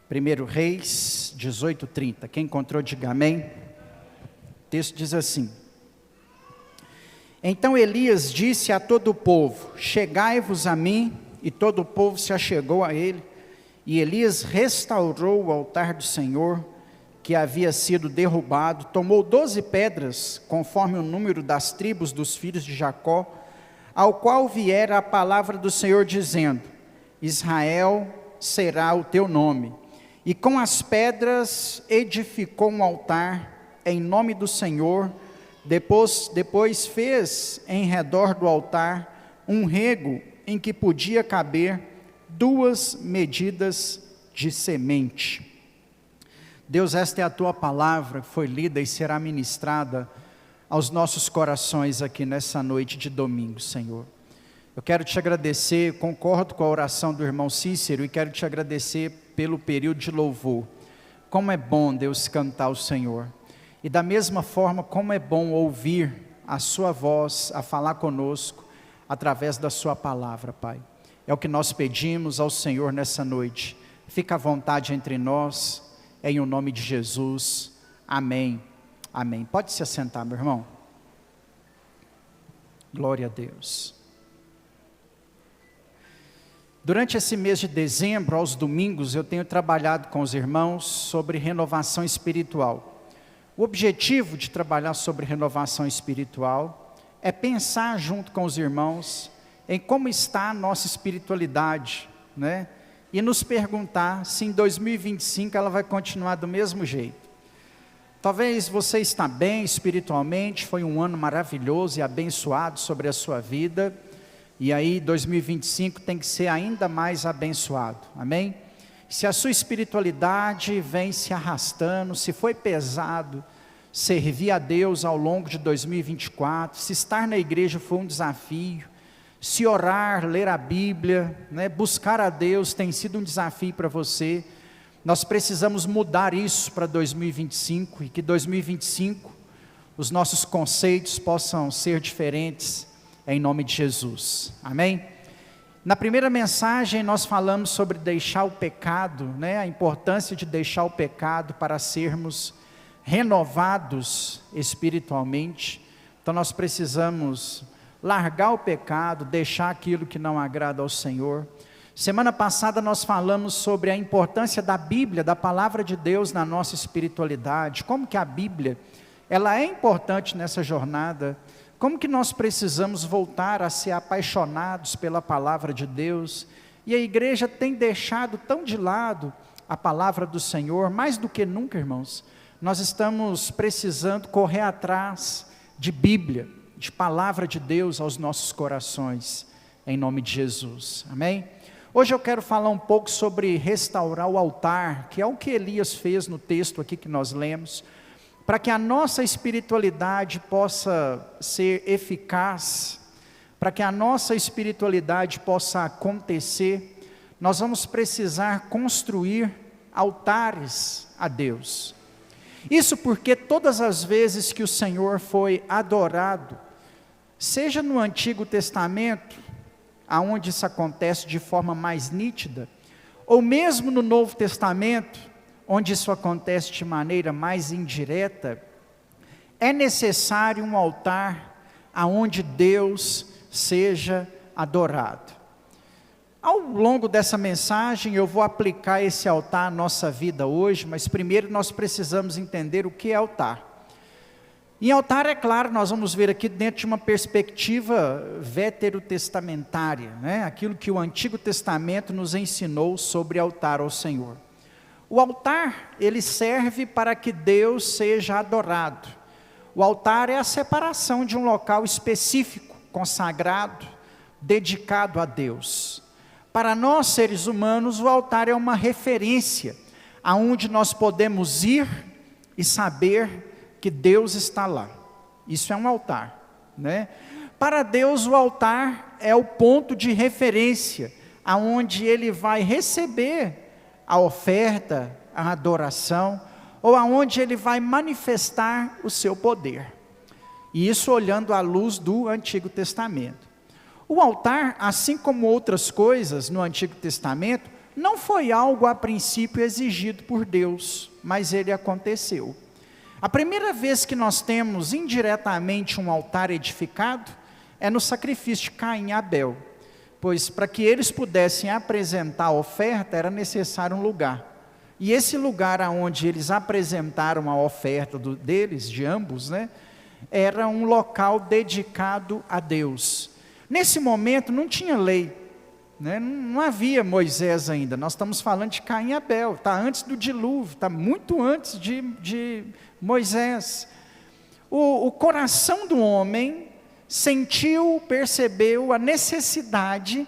1 Reis 18:30. Quem encontrou, diga amém. O texto diz assim: Então Elias disse a todo o povo: Chegai-vos a mim. E todo o povo se achegou a ele. E Elias restaurou o altar do Senhor, que havia sido derrubado. Tomou 12 pedras, conforme o número das tribos dos filhos de Jacó, ao qual viera a palavra do Senhor, dizendo: Israel será o teu nome. E com as pedras edificou um altar em nome do Senhor. Depois fez em redor do altar um rego em que podia caber 2 medidas de semente. Deus, esta é a tua palavra, foi lida e será ministrada aos nossos corações aqui nessa noite de domingo, Senhor. Eu quero te agradecer, concordo com a oração do irmão Cícero, e quero te agradecer pelo período de louvor. Como é bom, Deus, cantar ao Senhor. E da mesma forma, como é bom ouvir a sua voz, a falar conosco, através da sua palavra, Pai. É o que nós pedimos ao Senhor nessa noite. Fica à vontade entre nós, em o nome de Jesus. Amém. Amém. Pode se assentar, meu irmão. Glória a Deus. Durante esse mês de dezembro, aos domingos, eu tenho trabalhado com os irmãos sobre renovação espiritual. O objetivo de trabalhar sobre renovação espiritual é pensar junto com os irmãos em como está a nossa espiritualidade, né? E nos perguntar se em 2025 ela vai continuar do mesmo jeito. Talvez você está bem espiritualmente, foi um ano maravilhoso e abençoado sobre a sua vida, e aí 2025 tem que ser ainda mais abençoado, amém? Se a sua espiritualidade vem se arrastando, se foi pesado servir a Deus ao longo de 2024, se estar na igreja foi um desafio, se orar, ler a Bíblia, né, buscar a Deus tem sido um desafio para você, nós precisamos mudar isso para 2025, e que 2025 os nossos conceitos possam ser diferentes, em nome de Jesus, amém? Na primeira mensagem nós falamos sobre deixar o pecado, né, a importância de deixar o pecado para sermos renovados espiritualmente. Então nós precisamos largar o pecado, deixar aquilo que não agrada ao Senhor. Semana passada nós falamos sobre a importância da Bíblia, da palavra de Deus na nossa espiritualidade, como que a Bíblia, ela é importante nessa jornada, como que nós precisamos voltar a ser apaixonados pela palavra de Deus, e a igreja tem deixado tão de lado a palavra do Senhor, mais do que nunca, irmãos. Nós estamos precisando correr atrás de Bíblia, de palavra de Deus aos nossos corações, em nome de Jesus, amém? Hoje eu quero falar um pouco sobre restaurar o altar, que é o que Elias fez no texto aqui que nós lemos, para que a nossa espiritualidade possa ser eficaz, para que a nossa espiritualidade possa acontecer, nós vamos precisar construir altares a Deus. Isso porque todas as vezes que o Senhor foi adorado, seja no Antigo Testamento, aonde isso acontece de forma mais nítida, ou mesmo no Novo Testamento, onde isso acontece de maneira mais indireta, é necessário um altar aonde Deus seja adorado. Ao longo dessa mensagem eu vou aplicar esse altar à nossa vida hoje, mas primeiro nós precisamos entender o que é altar. Em altar, é claro, nós vamos ver aqui dentro de uma perspectiva veterotestamentária, né? Aquilo que o Antigo Testamento nos ensinou sobre altar ao Senhor. O altar, ele serve para que Deus seja adorado. O altar é a separação de um local específico, consagrado, dedicado a Deus. Para nós, seres humanos, o altar é uma referência, aonde nós podemos ir e saber que Deus está lá. Isso é um altar, né? Para Deus, o altar é o ponto de referência, aonde Ele vai receber a oferta, a adoração, ou aonde Ele vai manifestar o seu poder. E isso olhando à luz do Antigo Testamento. O altar, assim como outras coisas no Antigo Testamento, não foi algo a princípio exigido por Deus, mas ele aconteceu. A primeira vez que nós temos indiretamente um altar edificado é no sacrifício de Caim e Abel, pois para que eles pudessem apresentar a oferta era necessário um lugar. E esse lugar aonde eles apresentaram a oferta deles, de ambos, era um local dedicado a Deus. Nesse momento não tinha lei, não havia Moisés ainda, nós estamos falando de Caim e Abel, está antes do dilúvio, está muito antes de Moisés. O coração do homem sentiu, percebeu a necessidade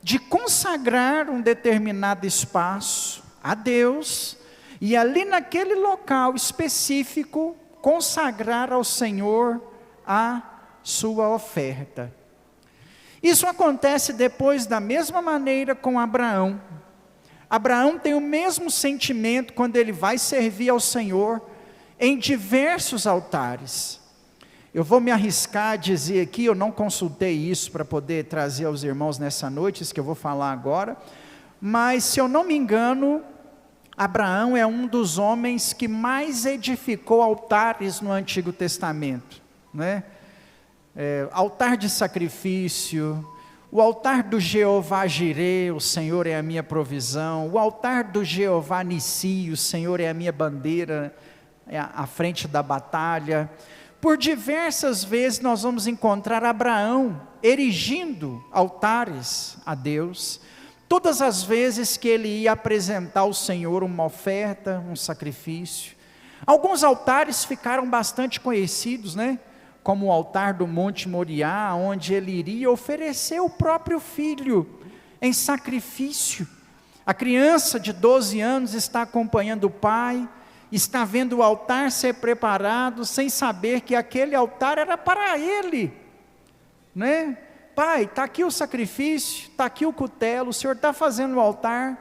de consagrar um determinado espaço a Deus, e ali naquele local específico, consagrar ao Senhor a sua oferta. Isso acontece depois da mesma maneira com Abraão. Abraão tem o mesmo sentimento quando ele vai servir ao Senhor em diversos altares. Eu vou me arriscar a dizer aqui, eu não consultei isso para poder trazer aos irmãos nessa noite, isso que eu vou falar agora, mas se eu não me engano, Abraão é um dos homens que mais edificou altares no Antigo Testamento, altar de sacrifício, o altar do Jeová Jirê, o Senhor é a minha provisão, o altar do Jeová Nissi, o Senhor é a minha bandeira, à frente da batalha. Por diversas vezes nós vamos encontrar Abraão erigindo altares a Deus, todas as vezes que ele ia apresentar ao Senhor uma oferta, um sacrifício. Alguns altares ficaram bastante conhecidos, como o altar do Monte Moriá, onde ele iria oferecer o próprio filho em sacrifício. A criança de 12 anos está acompanhando o pai, está vendo o altar ser preparado, sem saber que aquele altar era para ele, Pai, está aqui o sacrifício, está aqui o cutelo, o Senhor está fazendo o altar,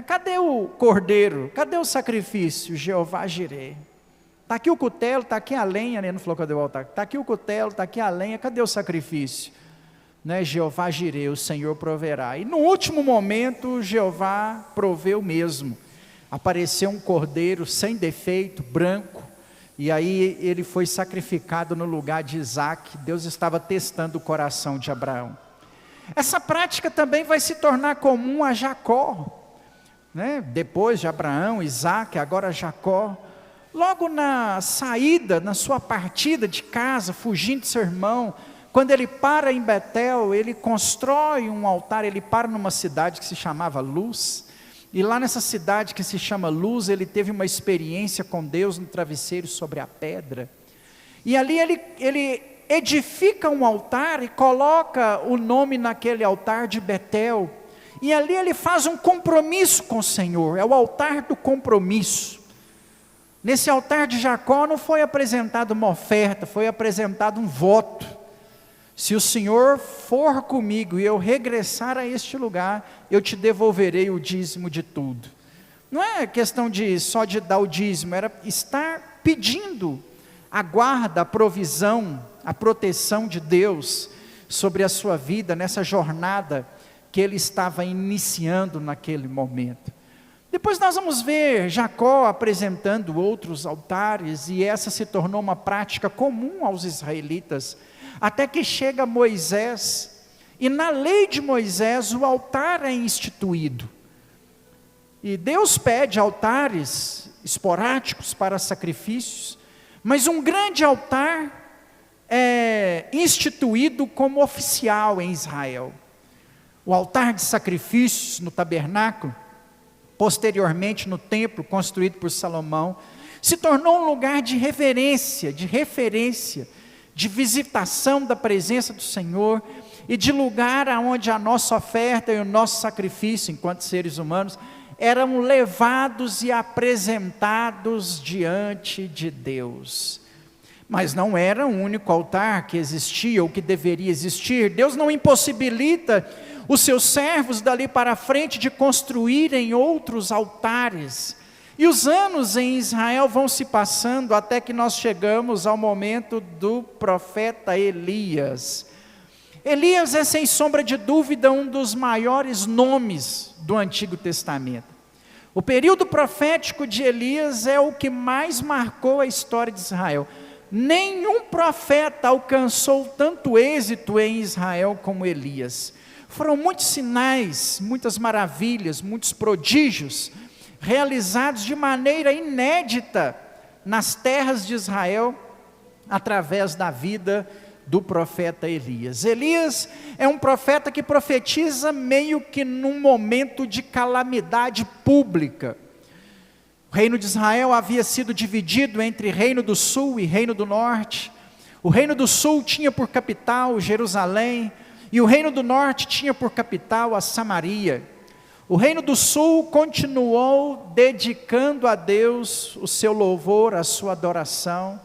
cadê o cordeiro, cadê o sacrifício? Jeová Jirê, está aqui o cutelo, está aqui a lenha, não falou cadê o altar, está aqui o cutelo, está aqui a lenha, cadê o sacrifício? Jeová Jirê, o Senhor proverá. E no último momento, Jeová proveu mesmo, apareceu um cordeiro sem defeito, branco, e aí ele foi sacrificado no lugar de Isaac. Deus estava testando o coração de Abraão. Essa prática também vai se tornar comum a Jacó, depois de Abraão, Isaac, agora Jacó. Logo na saída, na sua partida de casa, fugindo de seu irmão, quando ele para em Betel, ele constrói um altar, ele para numa cidade que se chamava Luz. E lá nessa cidade que se chama Luz, ele teve uma experiência com Deus no travesseiro sobre a pedra. E ali ele edifica um altar e coloca o nome naquele altar de Betel. E ali ele faz um compromisso com o Senhor, é o altar do compromisso. Nesse altar de Jacó não foi apresentada uma oferta, foi apresentado um voto. Se o Senhor for comigo e eu regressar a este lugar, eu te devolverei o dízimo de tudo. Não é questão só de dar o dízimo, era estar pedindo a guarda, a provisão, a proteção de Deus sobre a sua vida, nessa jornada que ele estava iniciando naquele momento. Depois nós vamos ver Jacó apresentando outros altares, e essa se tornou uma prática comum aos israelitas, até que chega Moisés, e na lei de Moisés o altar é instituído, e Deus pede altares esporádicos para sacrifícios, mas um grande altar é instituído como oficial em Israel. O altar de sacrifícios no tabernáculo, posteriormente no templo construído por Salomão, se tornou um lugar de reverência, de visitação da presença do Senhor, e de lugar onde a nossa oferta e o nosso sacrifício, enquanto seres humanos, eram levados e apresentados diante de Deus. Mas não era o único altar que existia, ou que deveria existir. Deus não impossibilita os seus servos dali para frente de construírem outros altares. E os anos em Israel vão se passando até que nós chegamos ao momento do profeta Elias. Elias é, sem sombra de dúvida, um dos maiores nomes do Antigo Testamento. O período profético de Elias é o que mais marcou a história de Israel. Nenhum profeta alcançou tanto êxito em Israel como Elias. Foram muitos sinais, muitas maravilhas, muitos prodígios, realizados de maneira inédita nas terras de Israel, através da vida do profeta Elias. Elias é um profeta que profetiza meio que num momento de calamidade pública. O reino de Israel havia sido dividido entre reino do sul e reino do norte. O reino do sul tinha por capital Jerusalém, e o reino do norte tinha por capital a Samaria. O reino do sul continuou dedicando a Deus o seu louvor, a sua adoração.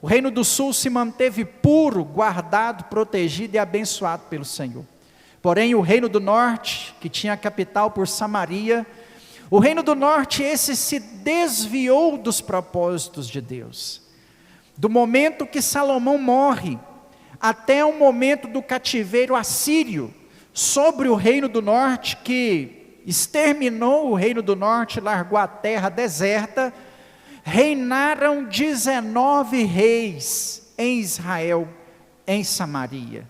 O reino do sul se manteve puro, guardado, protegido e abençoado pelo Senhor. Porém, o reino do norte, que tinha a capital por Samaria, o reino do norte, esse se desviou dos propósitos de Deus. Do momento que Salomão morre, até o momento do cativeiro assírio, sobre o reino do norte, que exterminou o reino do norte, largou a terra deserta, reinaram 19 reis em Israel, em Samaria.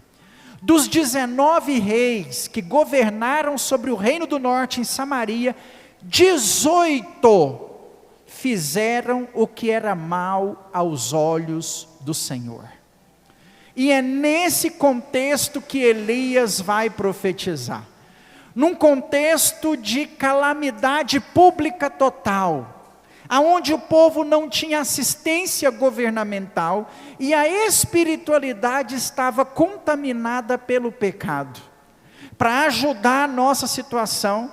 Dos 19 reis que governaram sobre o reino do norte em Samaria, 18 fizeram o que era mal aos olhos do Senhor. E é nesse contexto que Elias vai profetizar. Num contexto de calamidade pública total, aonde o povo não tinha assistência governamental e a espiritualidade estava contaminada pelo pecado. Para ajudar a nossa situação,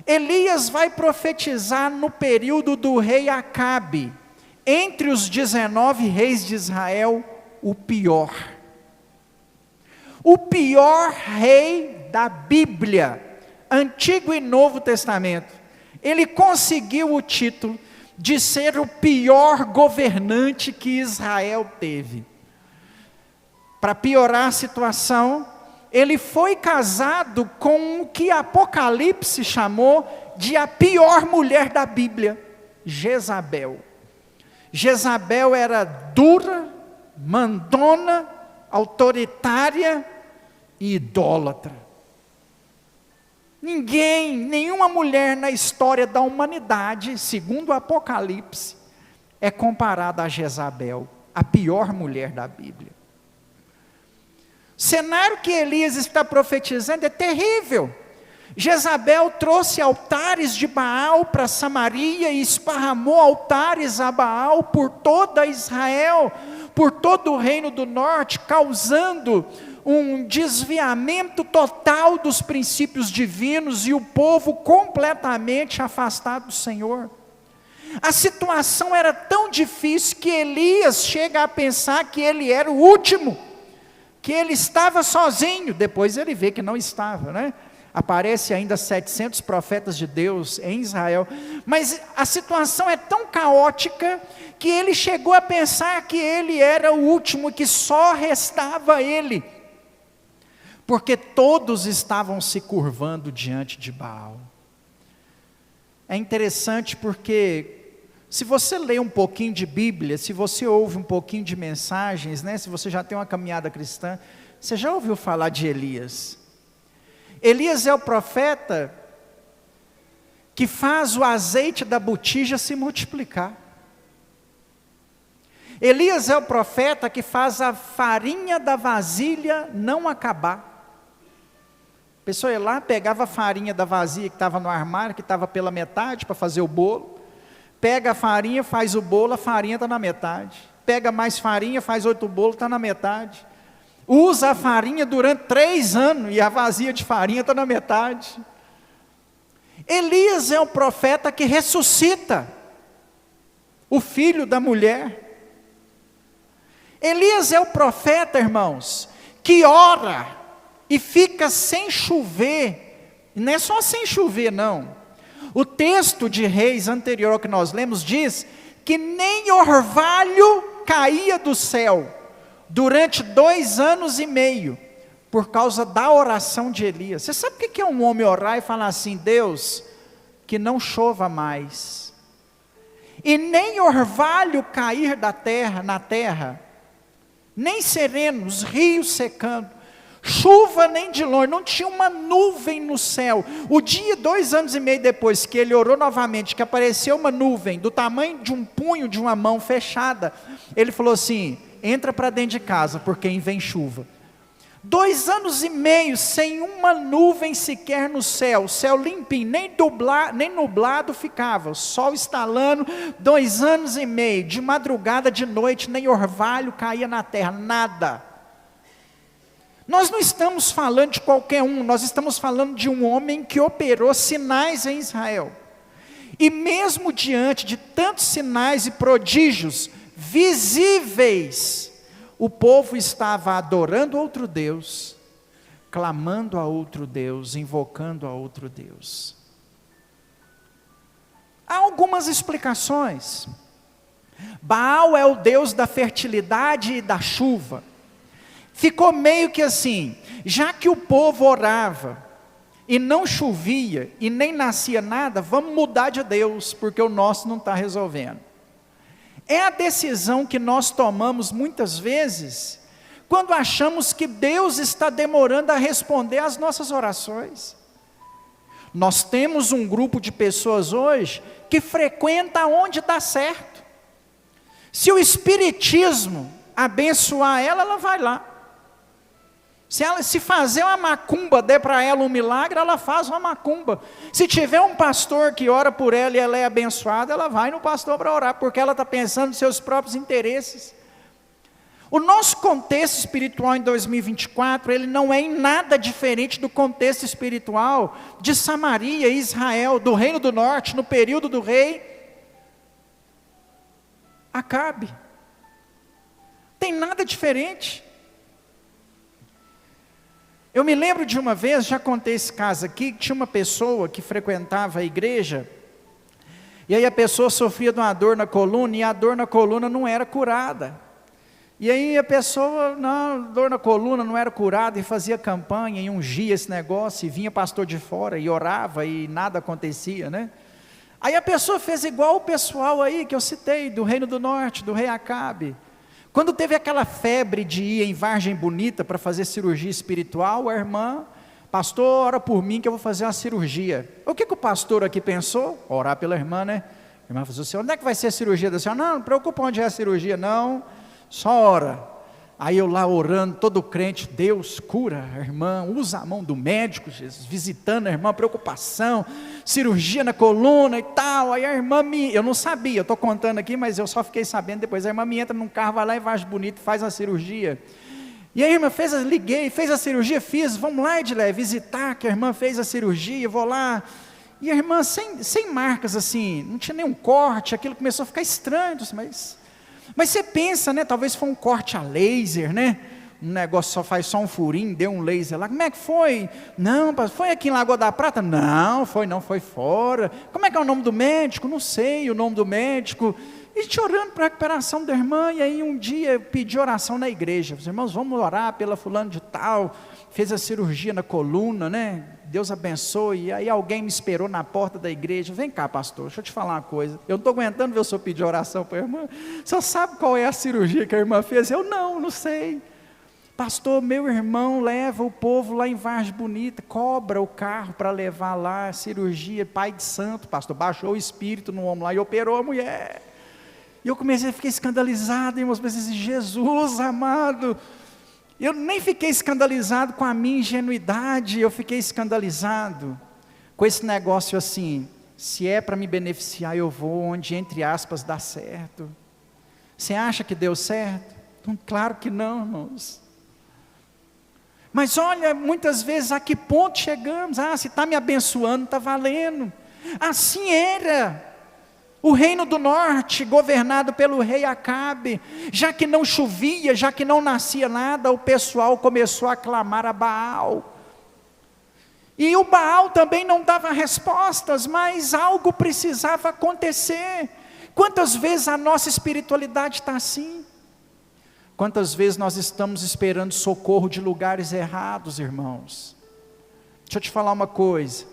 Elias vai profetizar no período do rei Acabe, entre os 19 reis de Israel, o pior rei da Bíblia, Antigo e Novo Testamento. Ele conseguiu o título de ser o pior governante que Israel teve. Para piorar a situação, ele foi casado com o que Apocalipse chamou de a pior mulher da Bíblia, Jezabel. Jezabel era dura, mandona, autoritária e idólatra. Nenhuma mulher na história da humanidade, segundo o Apocalipse, é comparada a Jezabel, a pior mulher da Bíblia. O cenário que Elias está profetizando é terrível. Jezabel trouxe altares de Baal para Samaria e esparramou altares a Baal por toda Israel, por todo o reino do norte, causando um desviamento total dos princípios divinos e o povo completamente afastado do Senhor. A situação era tão difícil que Elias chega a pensar que ele era o último, que ele estava sozinho. Depois ele vê que não estava, né? Aparece ainda 700 profetas de Deus em Israel, mas a situação é tão caótica que ele chegou a pensar que ele era o último, que só restava ele, porque todos estavam se curvando diante de Baal. É interessante porque, se você lê um pouquinho de Bíblia, se você ouve um pouquinho de mensagens, né, se você já tem uma caminhada cristã, você já ouviu falar de Elias? Elias é o profeta que faz o azeite da botija se multiplicar. Elias é o profeta que faz a farinha da vasilha não acabar. A pessoa ia lá, pegava a farinha da vasilha que estava no armário, que estava pela metade para fazer o bolo, pega a farinha, faz o bolo, a farinha está na metade. Pega mais farinha, faz outro bolo, está na metade. Usa a farinha durante 3 anos e a vazia de farinha está na metade. Elias é o profeta que ressuscita o filho da mulher. Elias é o profeta, irmãos, que ora e fica sem chover. Não é só sem chover, não. O texto de Reis anterior ao que nós lemos diz que nem orvalho caía do céu durante 2 anos e meio, por causa da oração de Elias. Você sabe o que é um homem orar e falar assim: Deus, que não chova mais, e nem orvalho cair na terra, nem serenos, rios secando, chuva nem de longe, não tinha uma nuvem no céu. O dia, 2 anos e meio depois que ele orou novamente, que apareceu uma nuvem do tamanho de um punho de uma mão fechada, ele falou assim: entra para dentro de casa, porque vem chuva. 2 anos e meio sem uma nuvem sequer no céu, o céu limpinho, nem nublado ficava, o sol estalando. 2 anos e meio, de madrugada, de noite, nem orvalho caía na terra, nada. Nós não estamos falando de qualquer um, nós estamos falando de um homem que operou sinais em Israel. E mesmo diante de tantos sinais e prodígios visíveis, o povo estava adorando outro Deus, clamando a outro Deus, invocando a outro Deus. Há algumas explicações. Baal é o Deus da fertilidade e da chuva. Ficou meio que assim, já que o povo orava e não chovia e nem nascia nada, vamos mudar de Deus, porque o nosso não está resolvendo. É a decisão que nós tomamos muitas vezes, quando achamos que Deus está demorando a responder às nossas orações. Nós temos um grupo de pessoas hoje, que frequenta onde dá certo. Se o espiritismo abençoar ela, ela vai lá. Se fazer uma macumba der para ela um milagre, ela faz uma macumba. Se tiver um pastor que ora por ela e ela é abençoada, ela vai no pastor para orar, porque ela está pensando nos seus próprios interesses. O nosso contexto espiritual em 2024, ele não é em nada diferente do contexto espiritual de Samaria e Israel, do Reino do Norte, no período do rei Acabe. Tem nada diferente. Eu me lembro de uma vez, já contei esse caso aqui, que tinha uma pessoa que frequentava a igreja, e aí a pessoa sofria de uma dor na coluna, e a dor na coluna não era curada. E aí a pessoa, não, dor na coluna não era curada, e fazia campanha, e ungia esse negócio, e vinha pastor de fora, e orava, e nada acontecia, né? Aí a pessoa fez igual o pessoal aí, que eu citei, do Reino do Norte, do rei Acabe. Quando teve aquela febre de ir em Vargem Bonita para fazer cirurgia espiritual, a irmã, pastor, ora por mim que eu vou fazer uma cirurgia. O que o pastor aqui pensou? Orar pela irmã, né? A irmã falou assim: onde é que vai ser a cirurgia da senhora? Não preocupa onde é a cirurgia, não, só ora. Aí eu lá orando, todo crente, Deus cura a irmã, usa a mão do médico, Jesus, visitando a irmã, preocupação, cirurgia na coluna e tal. Aí a irmã eu não sabia, eu estou contando aqui, mas eu só fiquei sabendo depois. A irmã me entra num carro, vai lá em Vargem Bonita e faz a cirurgia. E a irmã fez a cirurgia, fiz, vamos lá, Edilé, visitar, que a irmã fez a cirurgia, vou lá. E a irmã sem marcas assim, não tinha nenhum corte, aquilo começou a ficar estranho, mas você pensa, né, talvez foi um corte a laser, né, um negócio faz só um furinho, deu um laser lá, como é que foi? Não, foi aqui em Lagoa da Prata? Não, foi fora. Como é que é o nome do médico? Não sei o nome do médico. E a gente orando para a recuperação da irmã, e aí um dia eu pedi oração na igreja, os irmãos, vamos orar pela fulano de tal, fez a cirurgia na coluna, né, Deus abençoe. E aí alguém me esperou na porta da igreja: vem cá, pastor, deixa eu te falar uma coisa, eu não estou aguentando ver o senhor pedir oração para a irmã, o senhor sabe qual é a cirurgia que a irmã fez? Eu não sei. Pastor, meu irmão leva o povo lá em Vargem Bonita, cobra o carro para levar lá, cirurgia, pai de santo, pastor, baixou o espírito no homem lá e operou a mulher. E eu comecei a ficar escandalizado, irmãos, pensei assim: Jesus amado. Eu nem fiquei escandalizado com a minha ingenuidade, eu fiquei escandalizado com esse negócio assim: se é para me beneficiar, eu vou onde, entre aspas, dá certo. Você acha que deu certo? Então, claro que não, irmãos. Mas olha, muitas vezes a que ponto chegamos? Se está me abençoando, está valendo. Assim era o Reino do Norte, governado pelo rei Acabe. Já que não chovia, já que não nascia nada, o pessoal começou a clamar a Baal. E o Baal também não dava respostas, mas algo precisava acontecer. Quantas vezes a nossa espiritualidade está assim? Quantas vezes nós estamos esperando socorro de lugares errados, irmãos? Deixa eu te falar uma coisa.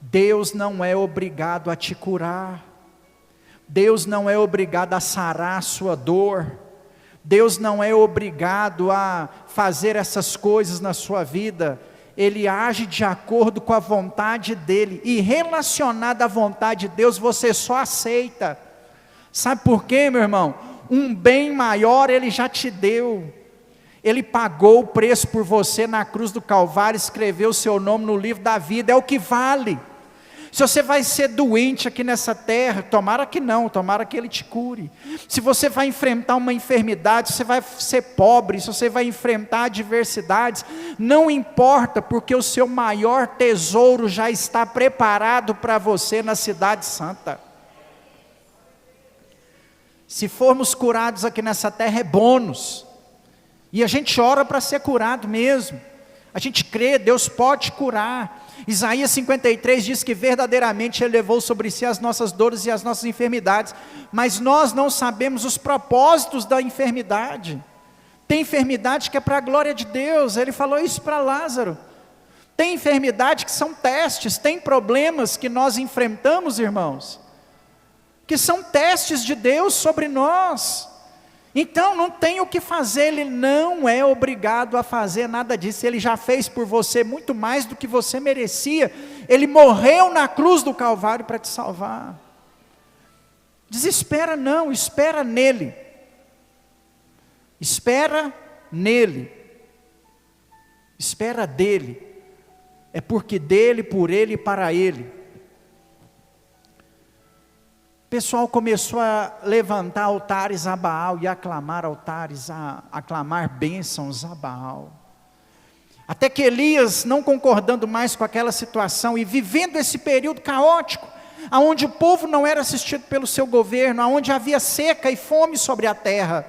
Deus não é obrigado a te curar. Deus não é obrigado a sarar a sua dor. Deus não é obrigado a fazer essas coisas na sua vida. Ele age de acordo com a vontade dEle. E relacionado à vontade de Deus, você só aceita. Sabe por quê, meu irmão? Um bem maior Ele já te deu. Ele pagou o preço por você na cruz do Calvário, escreveu o seu nome no livro da vida, é o que vale. Se você vai ser doente aqui nessa terra, tomara que não, tomara que Ele te cure. Se você vai enfrentar uma enfermidade, se você vai ser pobre, se você vai enfrentar adversidades, não importa, porque o seu maior tesouro já está preparado para você na cidade santa. Se formos curados aqui nessa terra é bônus, e a gente ora para ser curado mesmo, a gente crê, Deus pode curar. Isaías 53 diz que verdadeiramente Ele levou sobre si as nossas dores e as nossas enfermidades, mas nós não sabemos os propósitos da enfermidade. Tem enfermidade que é para a glória de Deus, Ele falou isso para Lázaro. Tem enfermidade que são testes, tem problemas que nós enfrentamos, irmãos, que são testes de Deus sobre nós. Então não tem o que fazer, Ele não é obrigado a fazer nada disso. Ele já fez por você muito mais do que você merecia. Ele morreu na cruz do Calvário para te salvar. Desespera não, espera nele. Espera nele. Espera dele. É porque dele, por ele e para ele. O pessoal começou a levantar altares a Baal e aclamar aclamar bênçãos a Baal. Até que Elias, não concordando mais com aquela situação e vivendo esse período caótico, onde o povo não era assistido pelo seu governo, onde havia seca e fome sobre a terra,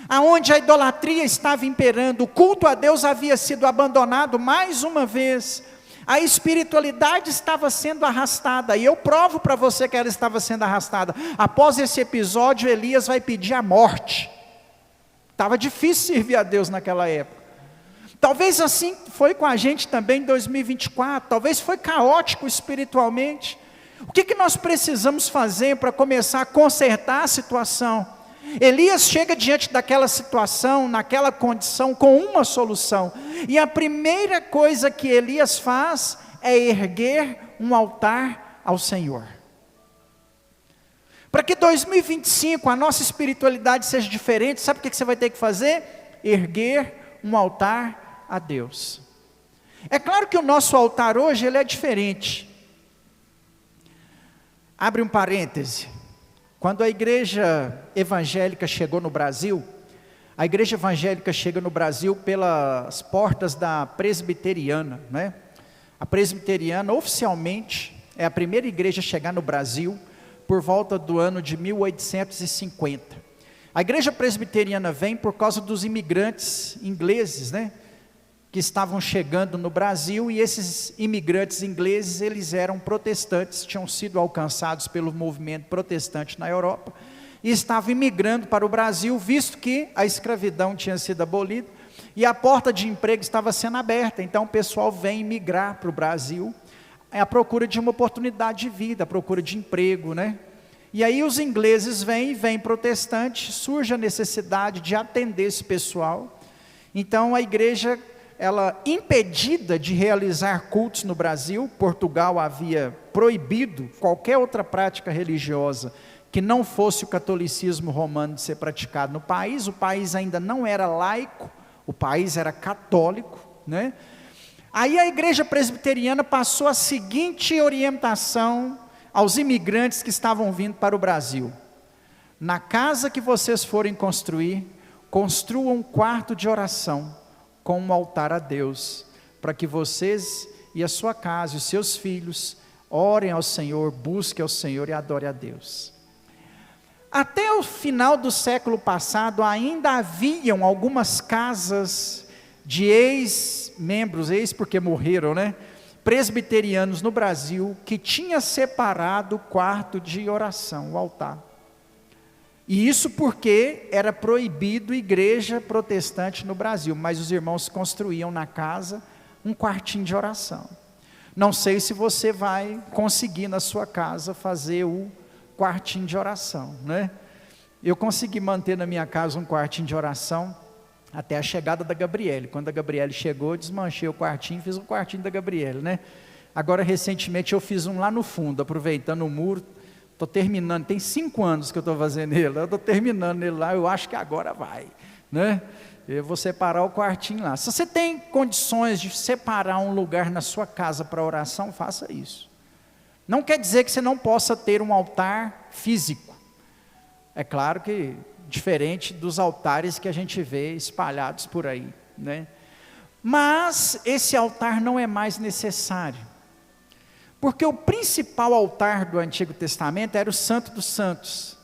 onde a idolatria estava imperando, o culto a Deus havia sido abandonado mais uma vez, a espiritualidade estava sendo arrastada, e eu provo para você que ela estava sendo arrastada. Após esse episódio, Elias vai pedir a morte. Estava difícil servir a Deus naquela época. Talvez assim foi com a gente também em 2024, talvez foi caótico espiritualmente. O que nós precisamos fazer para começar a consertar a situação? Elias chega diante daquela situação, naquela condição, com uma solução. E a primeira coisa que Elias faz é erguer um altar ao Senhor. Para que 2025 a nossa espiritualidade seja diferente, sabe o que você vai ter que fazer? Erguer um altar a Deus. É claro que o nosso altar hoje ele é diferente. Abre um parêntese. Quando a igreja evangélica chegou no Brasil, a igreja evangélica chega no Brasil pelas portas da presbiteriana, né? A presbiteriana oficialmente é a primeira igreja a chegar no Brasil por volta do ano de 1850. A igreja presbiteriana vem por causa dos imigrantes ingleses, né? Que estavam chegando no Brasil, e esses imigrantes ingleses, eles eram protestantes, tinham sido alcançados pelo movimento protestante na Europa, e estavam imigrando para o Brasil, visto que a escravidão tinha sido abolida, e a porta de emprego estava sendo aberta. Então o pessoal vem migrar para o Brasil, à procura de uma oportunidade de vida, à procura de emprego, né? E aí os ingleses vêm protestantes, surge a necessidade de atender esse pessoal. Então a igreja, ela impedida de realizar cultos no Brasil, Portugal havia proibido qualquer outra prática religiosa que não fosse o catolicismo romano de ser praticado no país. O país ainda não era laico, o país era católico, né? Aí a igreja presbiteriana passou a seguinte orientação aos imigrantes que estavam vindo para o Brasil: na casa que vocês forem construir, construam um quarto de oração, com um altar a Deus, para que vocês e a sua casa, e os seus filhos, orem ao Senhor, busquem ao Senhor e adorem a Deus. Até o final do século passado, ainda haviam algumas casas de ex-membros, porque morreram, né? Presbiterianos no Brasil, que tinha separado o quarto de oração, o altar. E isso porque era proibido igreja protestante no Brasil, mas os irmãos construíam na casa um quartinho de oração. Não sei se você vai conseguir na sua casa fazer o quartinho de oração, né? Eu consegui manter na minha casa um quartinho de oração até a chegada da Gabriele. Quando a Gabriele chegou, eu desmanchei o quartinho, fiz um quartinho da Gabriele, né? Agora, recentemente, eu fiz um lá no fundo, aproveitando o muro. Estou terminando, tem 5 anos que eu estou fazendo ele, eu estou terminando ele lá, eu acho que agora vai, né? Eu vou separar o quartinho lá. Se você tem condições de separar um lugar na sua casa para oração, faça isso. Não quer dizer que você não possa ter um altar físico. É claro que diferente dos altares que a gente vê espalhados por aí, né? Mas esse altar não é mais necessário. Porque o principal altar do Antigo Testamento era o Santo dos Santos,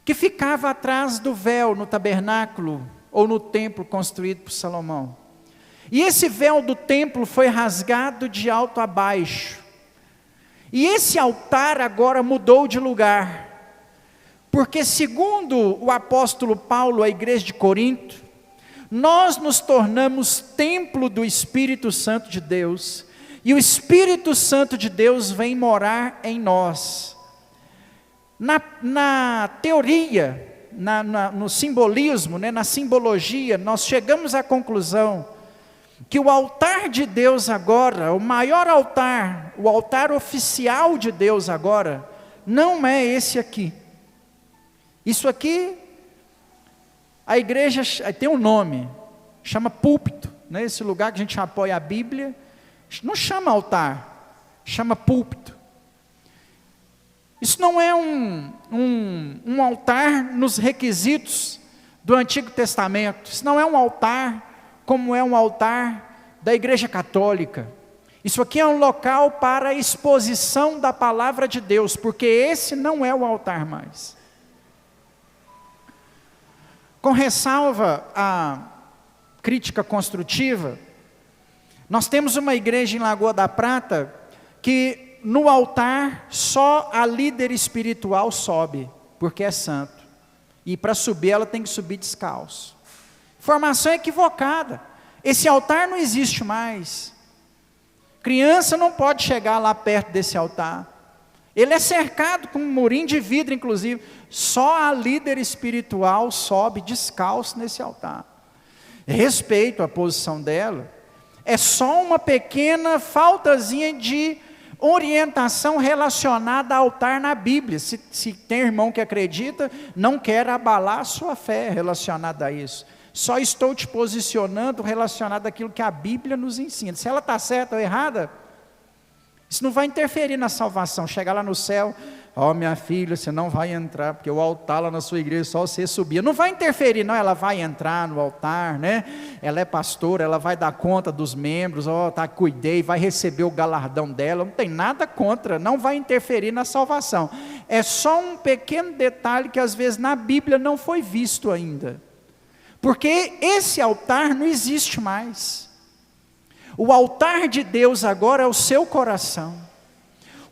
que ficava atrás do véu no tabernáculo ou no templo construído por Salomão. E esse véu do templo foi rasgado de alto a baixo. E esse altar agora mudou de lugar. Porque segundo o apóstolo Paulo à igreja de Corinto, nós nos tornamos templo do Espírito Santo de Deus. E o Espírito Santo de Deus vem morar em nós. Na teoria, no simbolismo, né, na simbologia, nós chegamos à conclusão que o altar de Deus agora, o maior altar, o altar oficial de Deus agora, não é esse aqui. Isso aqui, a igreja tem um nome, chama púlpito, né, esse lugar que a gente apoia a Bíblia. Não chama altar, chama púlpito. Isso não é um altar nos requisitos do Antigo Testamento. Isso não é um altar como é um altar da Igreja Católica. Isso aqui é um local para a exposição da palavra de Deus, porque esse não é o altar mais. Com ressalva à crítica construtiva, nós temos uma igreja em Lagoa da Prata, que no altar só a líder espiritual sobe, porque é santo. E para subir ela tem que subir descalço. Informação equivocada. Esse altar não existe mais. Criança não pode chegar lá perto desse altar. Ele é cercado com um murinho de vidro, inclusive. Só a líder espiritual sobe descalço nesse altar. Respeito a posição dela. É só uma pequena faltazinha de orientação relacionada ao altar na Bíblia. Se tem irmão que acredita, não quer abalar a sua fé relacionada a isso. Só estou te posicionando relacionado àquilo que a Bíblia nos ensina. Se ela está certa ou errada, isso não vai interferir na salvação. Chegar lá no céu, minha filha, você não vai entrar, porque o altar lá na sua igreja só você subir. Não vai interferir, não, ela vai entrar no altar, né? Ela é pastora, ela vai dar conta dos membros, cuidei, vai receber o galardão dela, não tem nada contra, não vai interferir na salvação. É só um pequeno detalhe que às vezes na Bíblia não foi visto ainda. Porque esse altar não existe mais. O altar de Deus agora é o seu coração.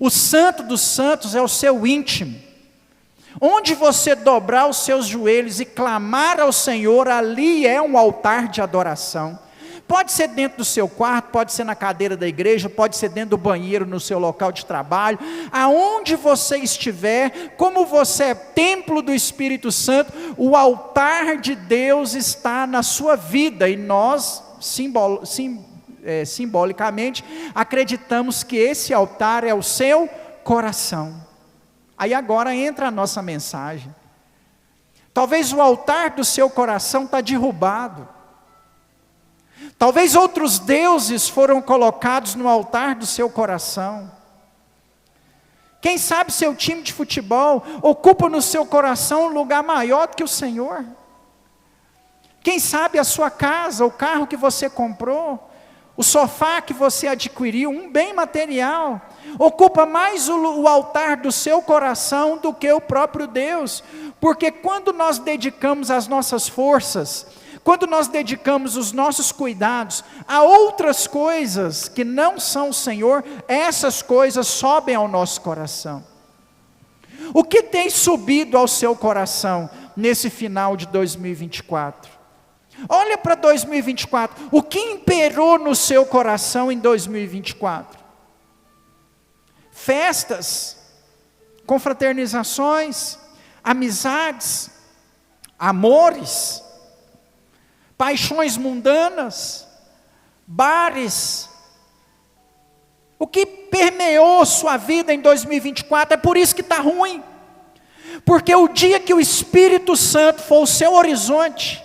O santo dos santos é o seu íntimo. Onde você dobrar os seus joelhos e clamar ao Senhor, ali é um altar de adoração. Pode ser dentro do seu quarto, pode ser na cadeira da igreja, pode ser dentro do banheiro, no seu local de trabalho. Aonde você estiver, como você é templo do Espírito Santo, o altar de Deus está na sua vida. E nós, simbolicamente, acreditamos que esse altar é o seu coração. Aí agora entra a nossa mensagem. Talvez o altar do seu coração está derrubado. Talvez outros deuses foram colocados no altar do seu coração. Quem sabe seu time de futebol ocupa no seu coração um lugar maior do que o Senhor. Quem sabe a sua casa, o carro que você comprou, o sofá que você adquiriu, um bem material, ocupa mais o altar do seu coração do que o próprio Deus. Porque quando nós dedicamos as nossas forças, quando nós dedicamos os nossos cuidados a outras coisas que não são o Senhor, essas coisas sobem ao nosso coração. O que tem subido ao seu coração? nesse final de 2024. Olha para 2024, o que imperou no seu coração em 2024? Festas, confraternizações, amizades, amores, paixões mundanas, bares. O que permeou sua vida em 2024? É por isso que está ruim. Porque o dia que o Espírito Santo for o seu horizonte,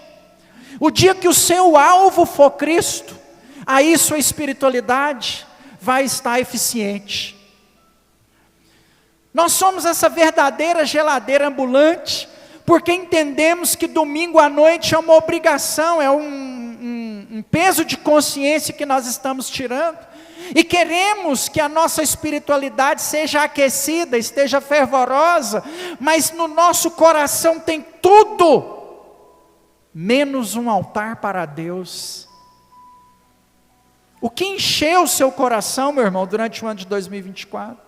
o dia que o seu alvo for Cristo, aí sua espiritualidade vai estar eficiente. Nós somos essa verdadeira geladeira ambulante, porque entendemos que domingo à noite é uma obrigação, é um peso de consciência que nós estamos tirando, e queremos que a nossa espiritualidade seja aquecida, esteja fervorosa, mas no nosso coração tem tudo, menos um altar para Deus. O que encheu o seu coração, meu irmão, durante o ano de 2024?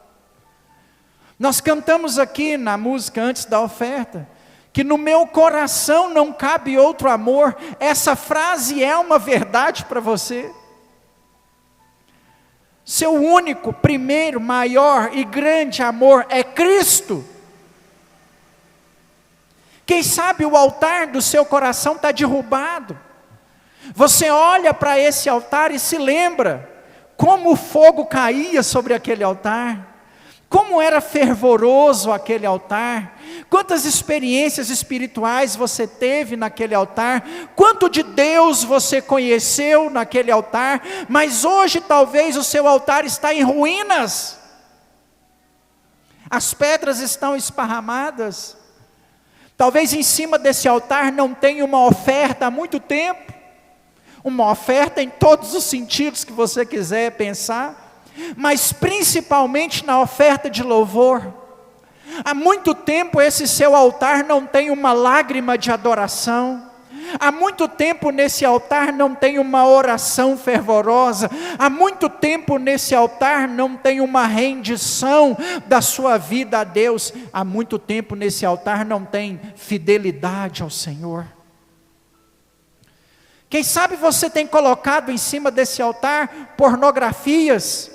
Nós cantamos aqui na música antes da oferta, que no meu coração não cabe outro amor. Essa frase é uma verdade para você? Seu único, primeiro, maior e grande amor é Cristo. Quem sabe o altar do seu coração está derrubado. Você olha para esse altar e se lembra como o fogo caía sobre aquele altar, como era fervoroso aquele altar, quantas experiências espirituais você teve naquele altar, quanto de Deus você conheceu naquele altar, mas hoje talvez o seu altar está em ruínas, as pedras estão esparramadas, talvez em cima desse altar não tenha uma oferta há muito tempo, uma oferta em todos os sentidos que você quiser pensar, mas principalmente na oferta de louvor. Há muito tempo esse seu altar não tem uma lágrima de adoração, há muito tempo nesse altar não tem uma oração fervorosa, há muito tempo nesse altar não tem uma rendição da sua vida a Deus, há muito tempo nesse altar não tem fidelidade ao Senhor. Quem sabe você tem colocado em cima desse altar pornografias,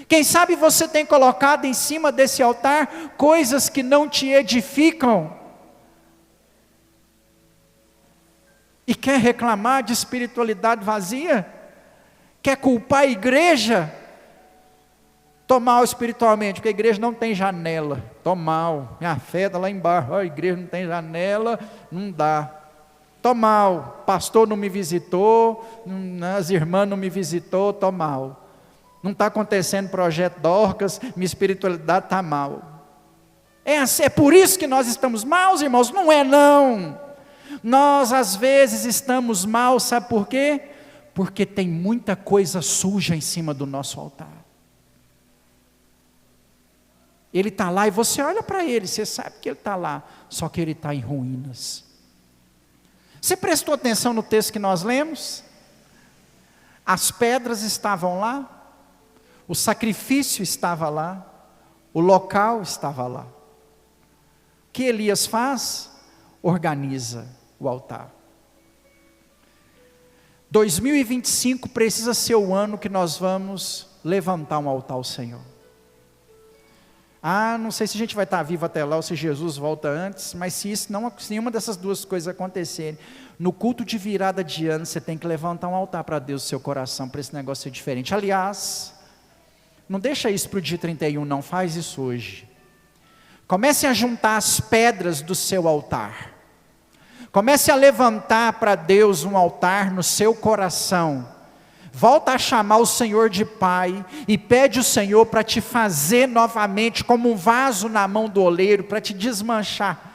quem sabe você tem colocado em cima desse altar coisas que não te edificam, e quer reclamar de espiritualidade vazia, quer culpar a igreja, estou mal espiritualmente, porque a igreja não tem janela, estou mal, minha fé está lá embaixo, a igreja não tem janela, não dá, estou mal, pastor não me visitou, as irmãs não me visitou, estou mal. Não está acontecendo projeto Dorcas, minha espiritualidade está mal. É por isso que nós estamos maus, irmãos? Não é não. Nós às vezes estamos mal, sabe por quê? Porque tem muita coisa suja em cima do nosso altar. Ele está lá e você olha para ele, você sabe que ele está lá, só que ele está em ruínas. Você prestou atenção no texto que nós lemos? As pedras estavam lá, o sacrifício estava lá, o local estava lá. O que Elias faz? Organiza o altar. 2025 precisa ser o ano que nós vamos levantar um altar ao Senhor. Não sei se a gente vai estar vivo até lá ou se Jesus volta antes, mas se nenhuma dessas duas coisas acontecerem, no culto de virada de ano você tem que levantar um altar para Deus no seu coração, para esse negócio ser diferente. Aliás, não deixa isso para o dia 31, não, faz isso hoje. Comece a juntar as pedras do seu altar. Comece a levantar para Deus um altar no seu coração. Volta a chamar o Senhor de Pai e pede o Senhor para te fazer novamente como um vaso na mão do oleiro, para te desmanchar.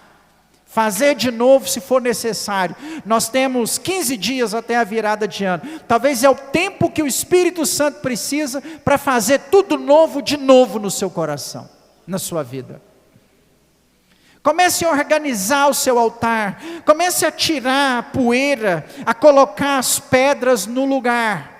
Fazer de novo se for necessário. Nós temos 15 dias até a virada de ano. Talvez é o tempo que o Espírito Santo precisa para fazer tudo novo de novo no seu coração, na sua vida. Comece a organizar o seu altar. Comece a tirar a poeira, a colocar as pedras no lugar.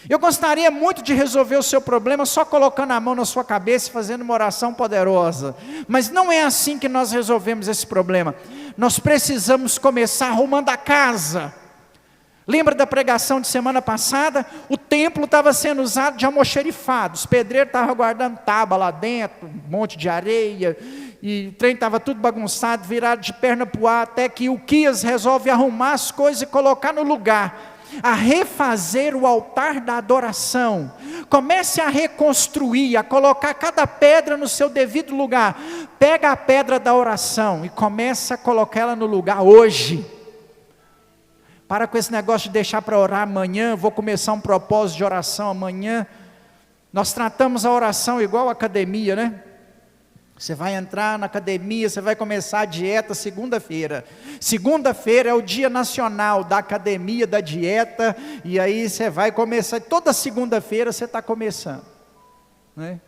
Eu gostaria muito de resolver o seu problema só colocando a mão na sua cabeça e fazendo uma oração poderosa. Mas não é assim que nós resolvemos esse problema. Nós precisamos começar arrumando a casa. Lembra da pregação de semana passada? O templo estava sendo usado de almoxerifado. Os pedreiros estavam guardando tábua lá dentro, um monte de areia. E o trem estava tudo bagunçado, virado de perna para o ar. Até que o Quias resolve arrumar as coisas e colocar no lugar. A refazer o altar da adoração. Comece a reconstruir, a colocar cada pedra no seu devido lugar. Pega a pedra da oração e comece a colocar ela no lugar hoje. Para com esse negócio de deixar para orar amanhã, vou começar um propósito de oração amanhã. Nós tratamos a oração igual a academia, né? Você vai entrar na academia, você vai começar a dieta segunda-feira. Segunda-feira é o dia nacional da academia, da dieta, e aí você vai começar, toda segunda-feira você está começando, né?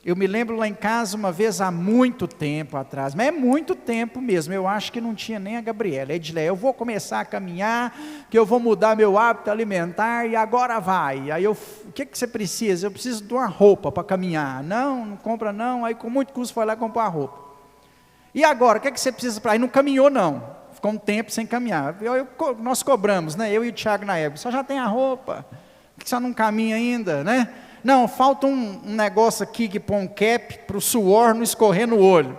Eu me lembro lá em casa uma vez há muito tempo atrás, mas é muito tempo mesmo, eu acho que não tinha nem a Gabriela. Edilé, eu vou começar a caminhar, que eu vou mudar meu hábito alimentar e agora vai. Aí o que você precisa? Eu preciso de uma roupa para caminhar. Não compra não, aí com muito custo foi lá comprar uma roupa. E agora, o que você precisa para ir? Não caminhou não, ficou um tempo sem caminhar. Nós cobramos, né? Eu e o Thiago na época, só já tem a roupa, por que só não caminha ainda, né? Não, falta um negócio aqui que põe um cap para o suor não escorrer no olho.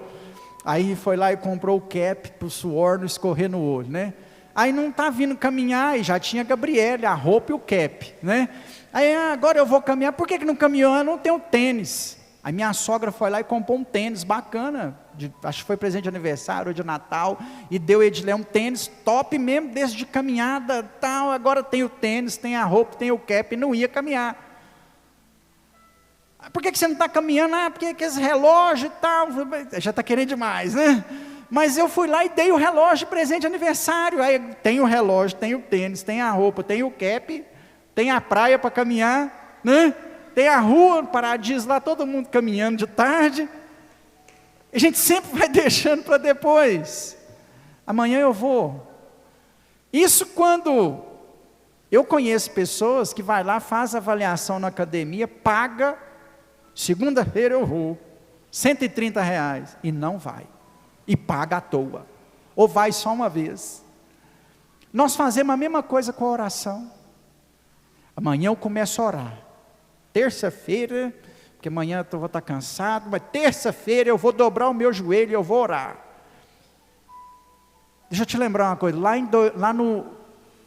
Aí foi lá e comprou o cap para o suor não escorrer no olho, né? Aí não está vindo caminhar, e já tinha a Gabriela, a roupa e o cap, né? Aí agora eu vou caminhar, por que não caminhou? Eu não tenho tênis. Aí minha sogra foi lá e comprou um tênis bacana, acho que foi presente de aniversário ou de Natal, e deu a Edilé um tênis top mesmo, desde de caminhada, tal. Agora tem o tênis, tem a roupa, tem o cap, e não ia caminhar. Por que você não está caminhando? Porque aqueles relógios e tal, já está querendo demais, né? Mas eu fui lá e dei o relógio de presente de aniversário. Aí tem o relógio, tem o tênis, tem a roupa, tem o cap, tem a praia para caminhar, né? Tem a rua, Paradiso lá, todo mundo caminhando de tarde. A gente sempre vai deixando para depois. Amanhã eu vou. Isso quando eu conheço pessoas que vai lá, faz avaliação na academia, paga. Segunda-feira eu vou, R$130, e não vai, e paga à toa, ou vai só uma vez. Nós fazemos a mesma coisa com a oração. Amanhã eu começo a orar, terça-feira, porque amanhã eu vou estar cansado, mas terça-feira eu vou dobrar o meu joelho e eu vou orar. Deixa eu te lembrar uma coisa, lá no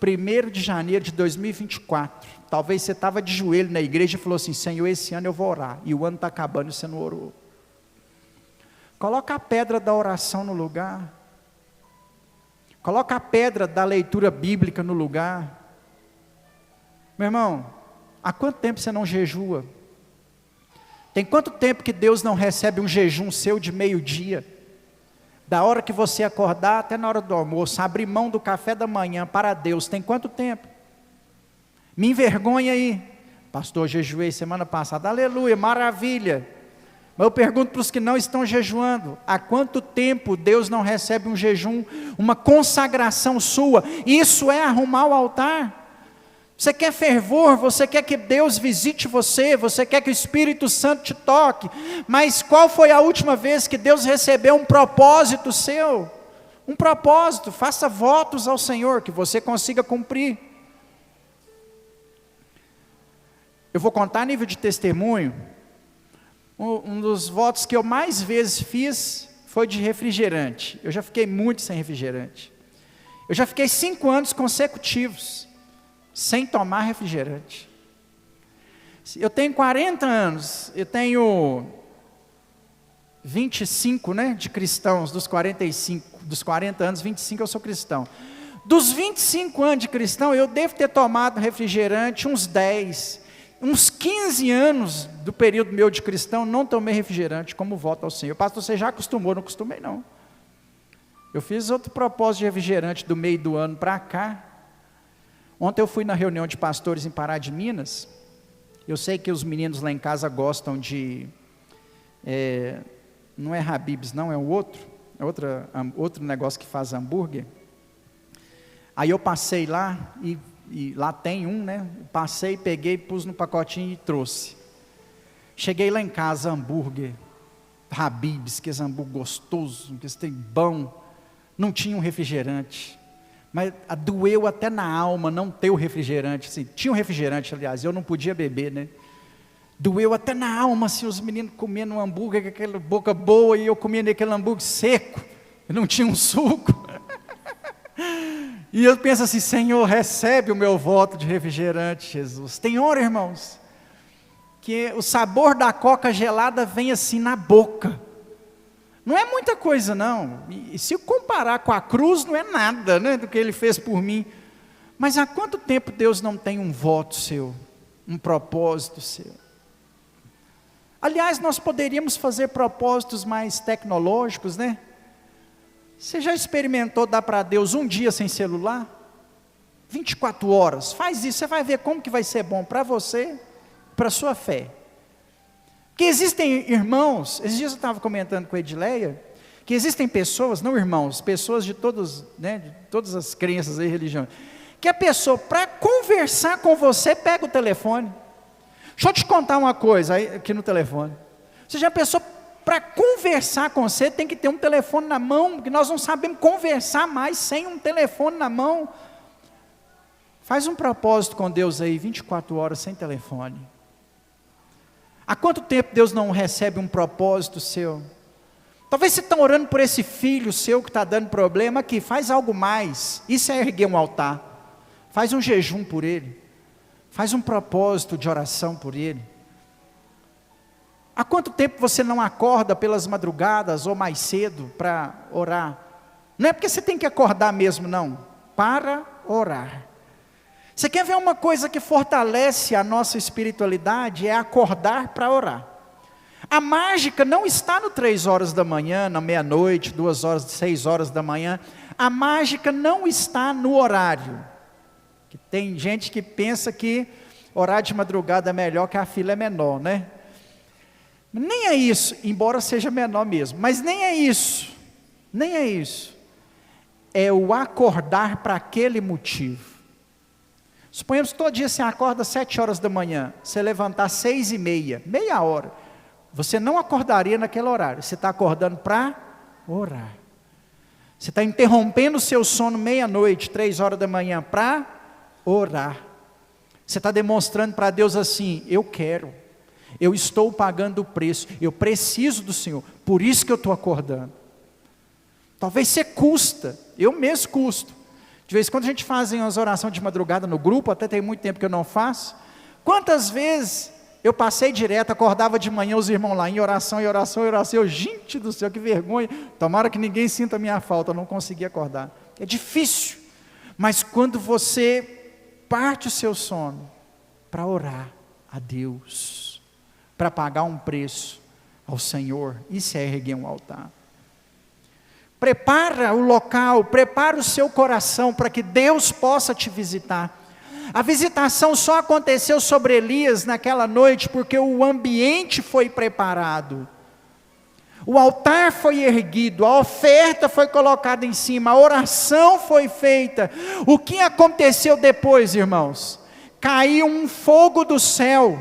1º de janeiro de 2024, talvez você estava de joelho na igreja e falou assim: Senhor, esse ano eu vou orar, e o ano está acabando e você não orou. Coloca a pedra da oração no lugar, coloca a pedra da leitura bíblica no lugar. Meu irmão, há quanto tempo você não jejua? Tem quanto tempo que Deus não recebe um jejum seu de meio-dia? Da hora que você acordar até na hora do almoço, abrir mão do café da manhã para Deus, tem quanto tempo? Me envergonha aí, pastor, jejuei semana passada, aleluia, maravilha. Mas eu pergunto para os que não estão jejuando, há quanto tempo Deus não recebe um jejum, uma consagração sua? Isso é arrumar o altar. Você quer fervor, você quer que Deus visite você, você quer que o Espírito Santo te toque, mas qual foi a última vez que Deus recebeu um propósito seu? Um propósito, faça votos ao Senhor, que você consiga cumprir. Eu vou contar a nível de testemunho, um dos votos que eu mais vezes fiz foi de refrigerante. Eu já fiquei muito sem refrigerante. Eu já fiquei 5 anos consecutivos sem tomar refrigerante. Eu tenho 40 anos, eu tenho 25, né, de cristãos, dos 45, dos 40 anos, 25 eu sou cristão. Dos 25 anos de cristão, eu devo ter tomado refrigerante uns 10, uns 15 anos do período meu de cristão, não tomei refrigerante como voto ao Senhor. Pastor, você já acostumou? Não acostumei não. Eu fiz outro propósito de refrigerante do meio do ano para cá. Ontem eu fui na reunião de pastores em Pará de Minas. Eu sei que os meninos lá em casa gostam de, não é Habib's não, é outro negócio que faz hambúrguer. Aí eu passei lá e e lá tem um, né? Passei, peguei, pus no pacotinho e trouxe. Cheguei lá em casa, hambúrguer, Habib's, que esse hambúrguer gostoso, que esse tem bom, não tinha um refrigerante, mas doeu até na alma não ter o refrigerante, assim, tinha um refrigerante, aliás, eu não podia beber, né? Doeu até na alma, assim, os meninos comendo um hambúrguer com aquela boca boa, e eu comendo aquele hambúrguer seco, não tinha um suco, e eu penso assim, Senhor, recebe o meu voto de refrigerante, Jesus. Tem hora, irmãos, que o sabor da coca gelada vem assim na boca, não é muita coisa não, e se comparar com a cruz, não é nada, né, do que Ele fez por mim, mas há quanto tempo Deus não tem um voto seu, um propósito seu? Aliás, nós poderíamos fazer propósitos mais tecnológicos, né? Você já experimentou dar para Deus um dia sem celular? 24 horas, faz isso, você vai ver como que vai ser bom para você, para a sua fé. Porque existem irmãos, esses dias eu estava comentando com a Edileia, que existem pessoas, não irmãos, pessoas de todos, né, de todas as crenças e religiões, que a pessoa, para conversar com você, pega o telefone. Deixa eu te contar uma coisa aí, aqui no telefone. Você já pensou, para conversar com você, tem que ter um telefone na mão, porque nós não sabemos conversar mais sem um telefone na mão. Faz um propósito com Deus aí, 24 horas sem telefone. Há quanto tempo Deus não recebe um propósito seu? Talvez você está orando por esse filho seu que está dando problema, aqui, faz algo mais. Isso é erguer um altar. Faz um jejum por ele. Faz um propósito de oração por ele. Há quanto tempo você não acorda pelas madrugadas ou mais cedo para orar? Não é porque você tem que acordar mesmo, não. Para orar. Você quer ver uma coisa que fortalece a nossa espiritualidade? É acordar para orar. A mágica não está no 3 horas da manhã, na meia-noite, 2 horas, 6 horas da manhã. A mágica não está no horário. Que tem gente que pensa que orar de madrugada é melhor, que a fila é menor, né? Nem é isso, embora seja menor mesmo, mas nem é isso, nem é isso. É o acordar para aquele motivo. Suponhamos que todo dia você acorda às 7 horas da manhã, você levantar às 6:30, meia hora, você não acordaria naquele horário, você está acordando para orar. Você está interrompendo o seu sono meia-noite, 3 horas da manhã, para orar. Você está demonstrando para Deus assim, eu quero, eu estou pagando o preço, eu preciso do Senhor, por isso que eu estou acordando. Talvez você custa, eu mesmo custo. De vez em quando a gente faz umas orações de madrugada no grupo, até tem muito tempo que eu não faço. Quantas vezes eu passei direto, acordava de manhã os irmãos lá em oração, e oração, e oração, eu, gente do céu, que vergonha, tomara que ninguém sinta a minha falta, eu não consegui acordar. É difícil, mas quando você parte o seu sono para orar a Deus, para pagar um preço ao Senhor, isso é erguer um altar. Prepara o local, prepara o seu coração para que Deus possa te visitar. A visitação só aconteceu sobre Elias naquela noite porque o ambiente foi preparado. O altar foi erguido, a oferta foi colocada em cima, a oração foi feita. O que aconteceu depois, irmãos? Caiu um fogo do céu,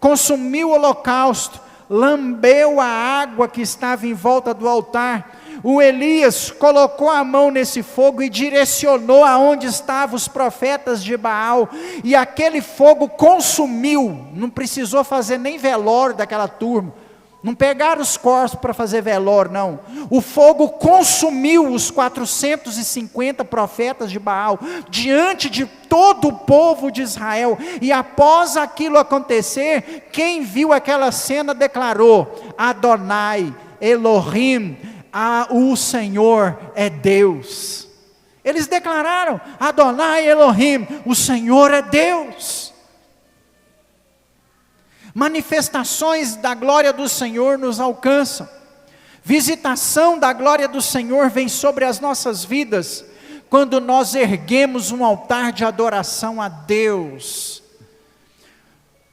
consumiu o holocausto, lambeu a água que estava em volta do altar. O Elias colocou a mão nesse fogo e direcionou aonde estavam os profetas de Baal, e aquele fogo consumiu, não precisou fazer nem velório daquela turma, não pegaram os corpos para fazer velório, não. O fogo consumiu os 450 profetas de Baal, diante de todo o povo de Israel. E após aquilo acontecer, quem viu aquela cena declarou: Adonai, Elohim, o Senhor é Deus. Eles declararam: Adonai, Elohim, o Senhor é Deus. Manifestações da glória do Senhor nos alcançam. Visitação da glória do Senhor vem sobre as nossas vidas, quando nós erguemos um altar de adoração a Deus.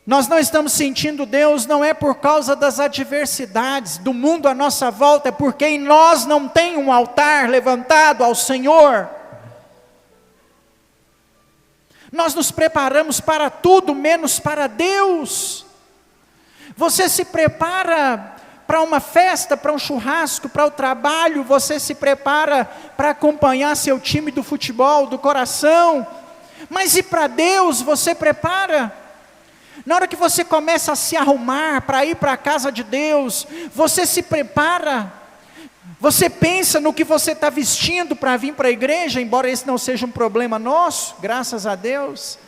Nós não estamos sentindo Deus, não é por causa das adversidades do mundo à nossa volta, é porque em nós não tem um altar levantado ao Senhor. Nós nos preparamos para tudo, menos para Deus. Você se prepara para uma festa, para um churrasco, para o trabalho, você se prepara para acompanhar seu time do futebol, do coração, mas e para Deus você prepara? Na hora que você começa a se arrumar para ir para a casa de Deus, você se prepara, você pensa no que você está vestindo para vir para a igreja, embora esse não seja um problema nosso, graças a Deus.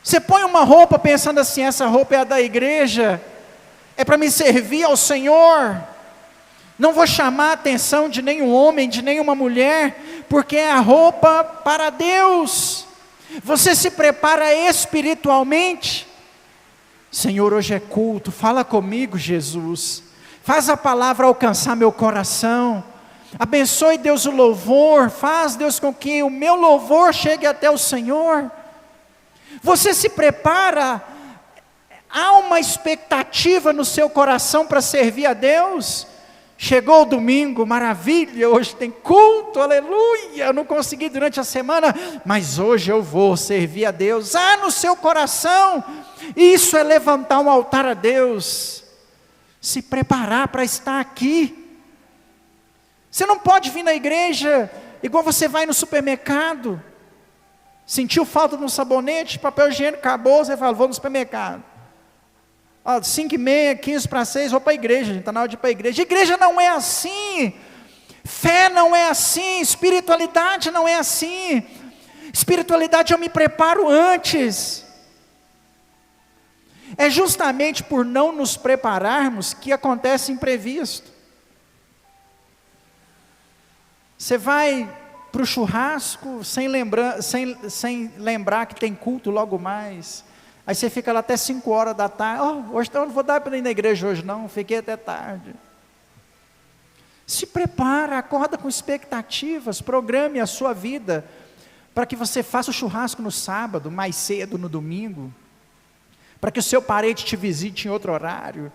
Você põe uma roupa pensando assim, essa roupa é a da igreja, é para me servir ao Senhor, não vou chamar a atenção de nenhum homem, de nenhuma mulher, porque é a roupa para Deus. Você se prepara espiritualmente. Senhor, hoje é culto, fala comigo, Jesus, faz a palavra alcançar meu coração, abençoe Deus o louvor, faz Deus com que o meu louvor chegue até o Senhor. Você se prepara, há uma expectativa no seu coração para servir a Deus? Chegou o domingo, maravilha, hoje tem culto, aleluia, eu não consegui durante a semana, mas hoje eu vou servir a Deus. Há no seu coração, isso é levantar um altar a Deus, se preparar para estar aqui. Você não pode vir na igreja igual você vai no supermercado, sentiu falta de um sabonete, papel higiênico acabou, você fala, vou no supermercado. 5h30, 5:45, vou para a igreja, está na hora de ir para a igreja. Igreja não é assim, fé não é assim, espiritualidade não é assim. Espiritualidade eu me preparo antes. É justamente por não nos prepararmos que acontece imprevisto. Você vai para o churrasco sem lembrar que tem culto logo mais. Aí você fica lá até 5 horas da tarde. Hoje eu não vou dar para ir na igreja hoje não, fiquei até tarde. Se prepara, acorda com expectativas, programe a sua vida, para que você faça o churrasco no sábado, mais cedo no domingo, para que o seu parente te visite em outro horário,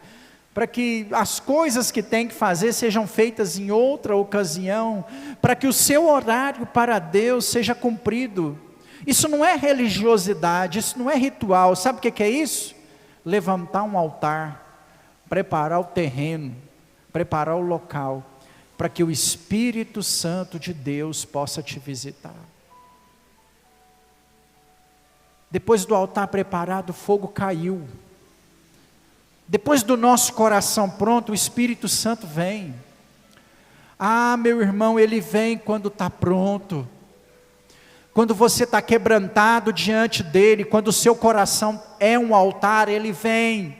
para que as coisas que tem que fazer sejam feitas em outra ocasião, para que o seu horário para Deus seja cumprido. Isso não é religiosidade, isso não é ritual, sabe o que é isso? Levantar um altar, preparar o terreno, preparar o local, para que o Espírito Santo de Deus possa te visitar. Depois do altar preparado, o fogo caiu. Depois do nosso coração pronto, o Espírito Santo vem. Meu irmão, ele vem quando está pronto. Quando você está quebrantado diante dele, quando o seu coração é um altar, ele vem.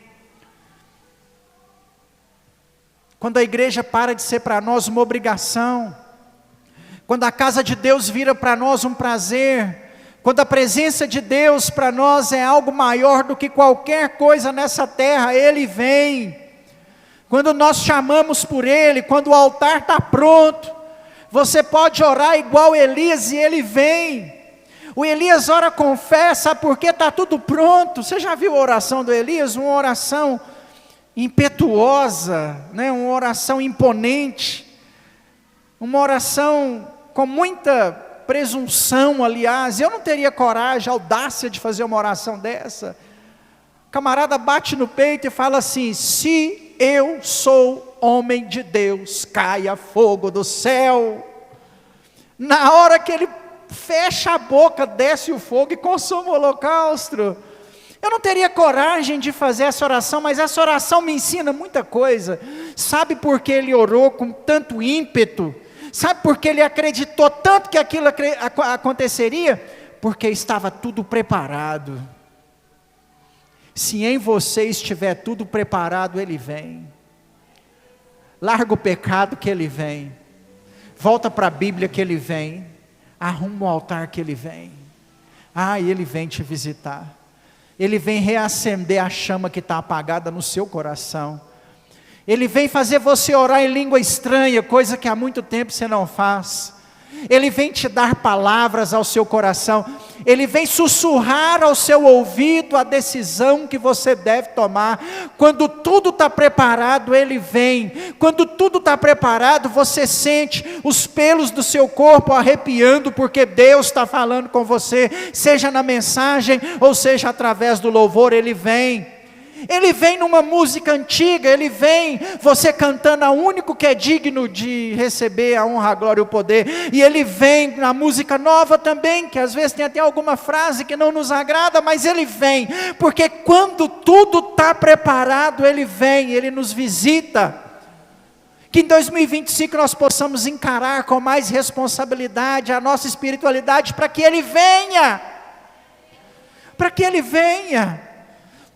Quando a igreja para de ser para nós uma obrigação, quando a casa de Deus vira para nós um prazer, quando a presença de Deus para nós é algo maior do que qualquer coisa nessa terra, ele vem. Quando nós chamamos por ele, quando o altar está pronto, você pode orar igual Elias e ele vem. O Elias ora com fé, sabe por quê? Está tudo pronto. Você já viu a oração do Elias? Uma oração impetuosa, né? Uma oração imponente, uma oração com muita presunção, aliás. Eu não teria coragem, audácia de fazer uma oração dessa. O camarada bate no peito e fala assim: se eu sou homem de Deus, caia fogo do céu. Na hora que ele fecha a boca, desce o fogo e consome o holocausto. Eu não teria coragem de fazer essa oração, mas essa oração me ensina muita coisa. Sabe por que ele orou com tanto ímpeto? Sabe por que ele acreditou tanto que aquilo aconteceria? Porque estava tudo preparado. Se em você estiver tudo preparado, ele vem. Larga o pecado que ele vem. Volta para a Bíblia que ele vem. Arruma o altar que ele vem. Ele vem te visitar. Ele vem reacender a chama que está apagada no seu coração. Ele vem fazer você orar em língua estranha, coisa que há muito tempo você não faz. Ele vem te dar palavras ao seu coração, Ele vem sussurrar ao seu ouvido a decisão que você deve tomar. Quando tudo está preparado, Ele vem. Quando tudo está preparado, você sente os pelos do seu corpo arrepiando, porque Deus está falando com você, seja na mensagem, ou seja através do louvor. Ele vem. Ele vem numa música antiga, Ele vem, você cantando, a único que é digno de receber a honra, a glória e o poder. E Ele vem na música nova também, que às vezes tem até alguma frase que não nos agrada, mas Ele vem, porque quando tudo está preparado, Ele vem, Ele nos visita. Que em 2025 nós possamos encarar com mais responsabilidade a nossa espiritualidade, para que Ele venha, para que Ele venha.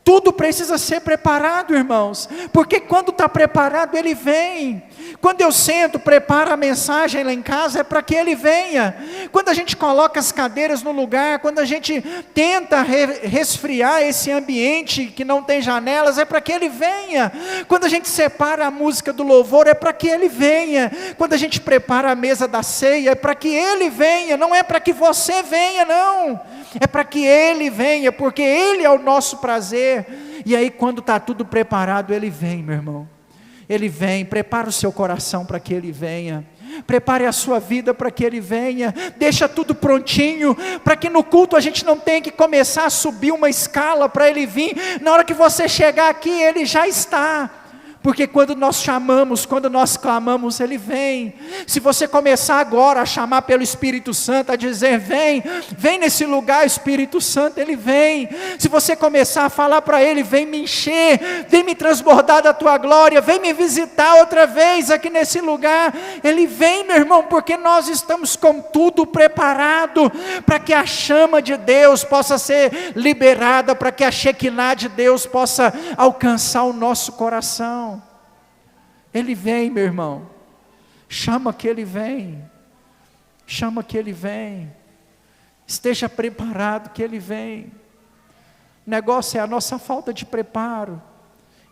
Tudo precisa ser preparado, irmãos, porque quando está preparado, Ele vem. Quando eu sento, preparo a mensagem lá em casa, é para que Ele venha. Quando a gente coloca as cadeiras no lugar, quando a gente tenta resfriar esse ambiente que não tem janelas, é para que Ele venha. Quando a gente separa a música do louvor, é para que Ele venha. Quando a gente prepara a mesa da ceia, é para que Ele venha, não é para que você venha, não. É para que Ele venha, porque Ele é o nosso prazer. E aí quando está tudo preparado, Ele vem, meu irmão. Ele vem. Prepara o seu coração para que Ele venha. Prepare a sua vida para que Ele venha. Deixa tudo prontinho, para que no culto a gente não tenha que começar a subir uma escala para Ele vir. Na hora que você chegar aqui, Ele já está. Porque quando nós chamamos, quando nós clamamos, Ele vem. Se você começar agora a chamar pelo Espírito Santo, a dizer, vem, vem nesse lugar, Espírito Santo, Ele vem. Se você começar a falar para Ele, vem me encher, vem me transbordar da Tua glória, vem me visitar outra vez aqui nesse lugar, Ele vem, meu irmão, porque nós estamos com tudo preparado, para que a chama de Deus possa ser liberada, para que a Shekinah de Deus possa alcançar o nosso coração. Ele vem, meu irmão. Chama que Ele vem. Chama que Ele vem. Esteja preparado que Ele vem. O negócio é a nossa falta de preparo.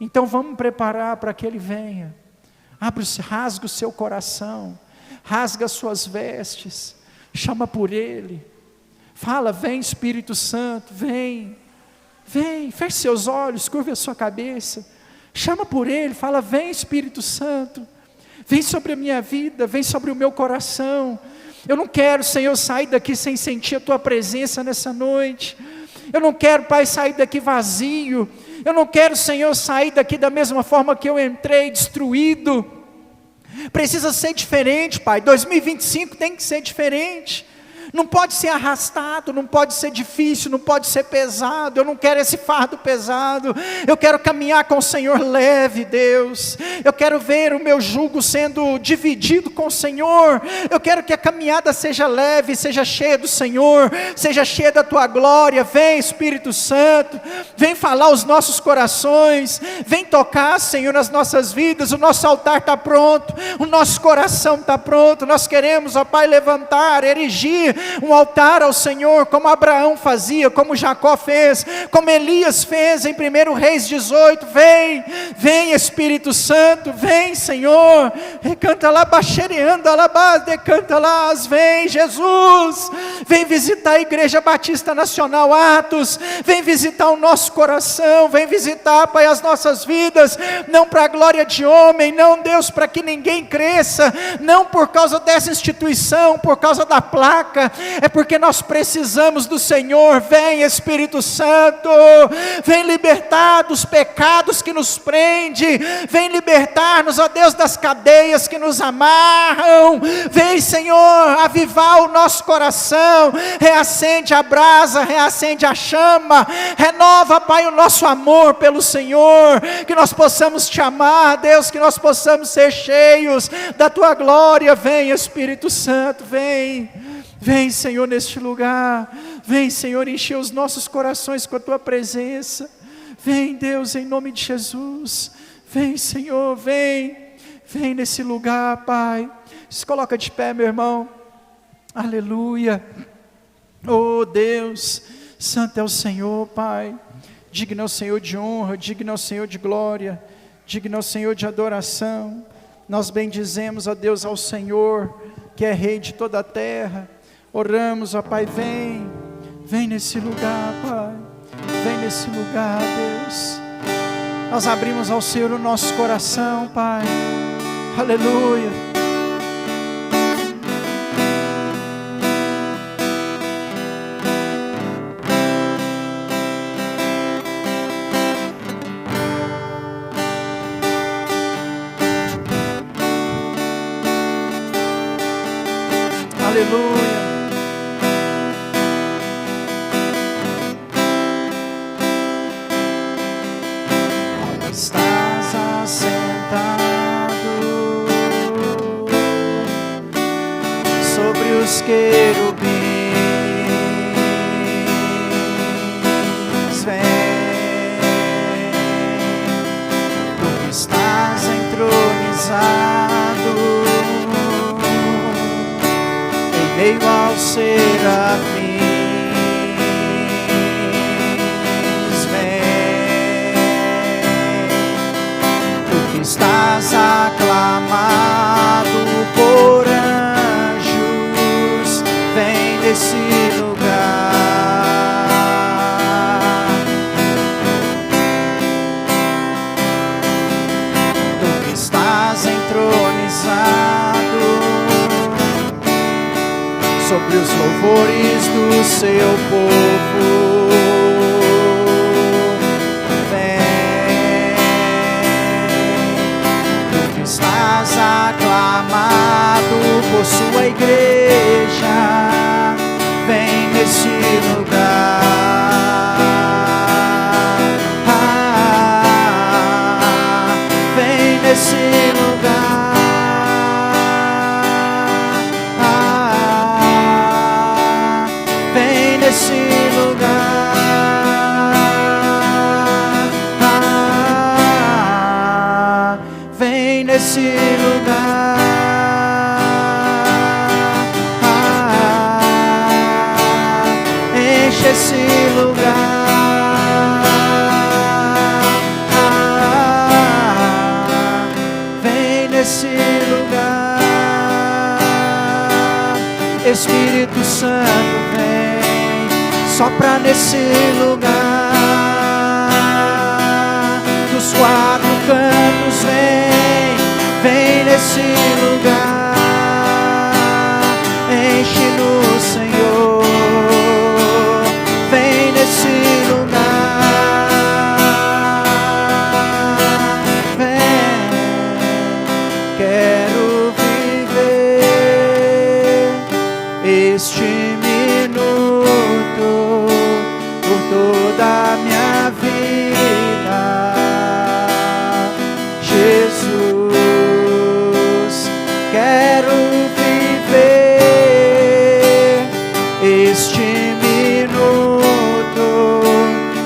Então vamos preparar para que Ele venha. Rasga o seu coração. Rasga as suas vestes. Chama por Ele. Fala, vem Espírito Santo, vem. Vem, feche seus olhos, curve a sua cabeça. Chama por Ele, fala, vem Espírito Santo, vem sobre a minha vida, vem sobre o meu coração. Eu não quero, Senhor, sair daqui sem sentir a Tua presença nessa noite. Eu não quero, Pai, sair daqui vazio. Eu não quero, Senhor, sair daqui da mesma forma que eu entrei, destruído. Precisa ser diferente, Pai. 2025 tem que ser diferente. Não pode ser arrastado, não pode ser difícil, não pode ser pesado. Eu não quero esse fardo pesado. Eu quero caminhar com o Senhor leve, Deus. Eu quero ver o meu jugo sendo dividido com o Senhor. Eu quero que a caminhada seja leve, seja cheia do Senhor, seja cheia da Tua glória. Vem Espírito Santo, vem falar aos nossos corações, vem tocar, Senhor, nas nossas vidas. O nosso altar está pronto, o nosso coração está pronto. Nós queremos, ó Pai, levantar, erigir um altar ao Senhor, como Abraão fazia, como Jacó fez, como Elias fez em 1 Reis 18, vem Espírito Santo, vem Senhor, canta lá, baixereando, canta lá, vem Jesus, vem visitar a Igreja Batista Nacional Atos, vem visitar o nosso coração, vem visitar, Pai, as nossas vidas, não para a glória de homem, não, Deus, para que ninguém cresça, não por causa dessa instituição, por causa da placa, é porque nós precisamos do Senhor. Vem Espírito Santo, vem libertar dos pecados que nos prende, vem libertar-nos, ó Deus, das cadeias que nos amarram. Vem, Senhor, avivar o nosso coração, reacende a brasa, reacende a chama, renova, Pai, o nosso amor pelo Senhor, que nós possamos Te amar, Deus, que nós possamos ser cheios da Tua glória. Vem Espírito Santo, vem, Senhor, neste lugar. Vem, Senhor, encher os nossos corações com a Tua presença. Vem, Deus, em nome de Jesus. Vem, Senhor, vem nesse lugar, Pai. Se coloca de pé, meu irmão. Aleluia. Oh Deus, santo é o Senhor, Pai. Digno é o Senhor de honra, digno é o Senhor de glória, digno é o Senhor de adoração. Nós bendizemos, ó Deus, ao Senhor que é Rei de toda a terra. Oramos, ó Pai, vem nesse lugar, Pai, vem nesse lugar, Deus. Nós abrimos ao Senhor o nosso coração, Pai, aleluia. Aleluia. Estás assentado sobre os querubins, vem, tu estás entronizado em meio aos serafins, vem, tu que estás aclamado por anjos, vem nesse lugar. Tu que estás entronizado sobre os louvores do seu povo, vem, tu que estás aclamado por sua igreja, vem nesse lugar, vem nesse lugar. Nesse lugar, vem nesse lugar, enche esse lugar, vem nesse lugar, Espírito Santo, vem. Sopra nesse lugar, dos quatro cantos vem nesse lugar, enche-nos, Senhor, vem nesse lugar, vem, quero viver este toda a minha vida, Jesus, quero viver este minuto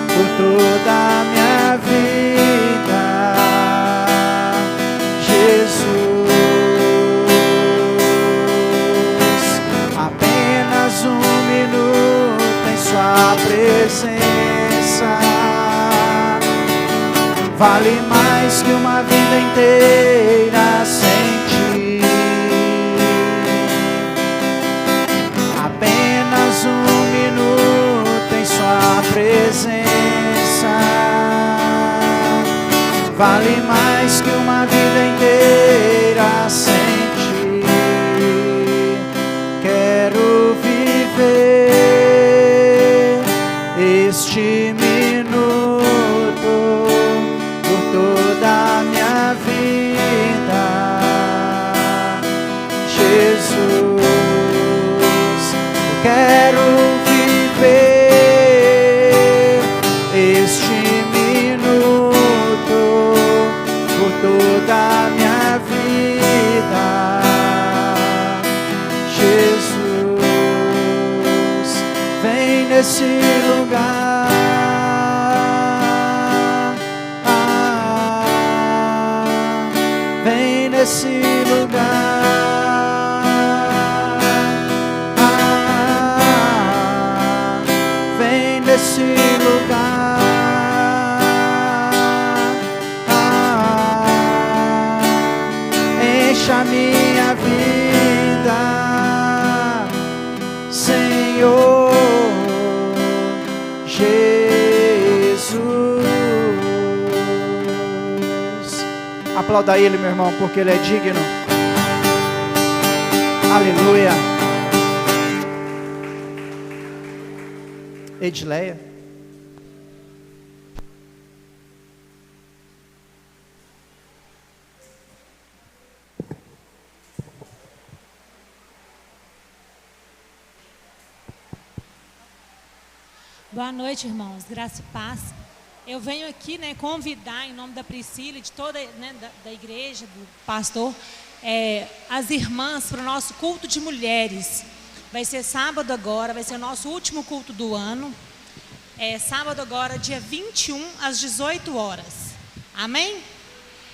por toda a minha vida, Jesus, apenas um minuto em sua presença vale mais que uma vida inteira sem ti. Apenas um minuto em sua presença vale mais que uma vida inteira sem ti. Quero viver este minuto por toda a minha vida, Jesus, eu quero viver este minuto por toda a minha vida, Jesus, vem nesse lugar, vem nesse lugar, vem nesse lugar, enche a minha vida, Senhor Jesus. Aplauda Ele, meu irmão, porque Ele é digno. Aleluia. Edileia. Boa noite, irmãos. Graça e paz. Eu venho aqui, convidar em nome da Priscila e de toda da igreja, do pastor, as irmãs para o nosso culto de mulheres. Vai ser sábado agora, vai ser o nosso último culto do ano. Sábado agora, dia 21, às 18 horas. Amém?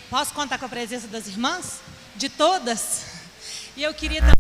Posso contar com a presença das irmãs? De todas? E eu queria também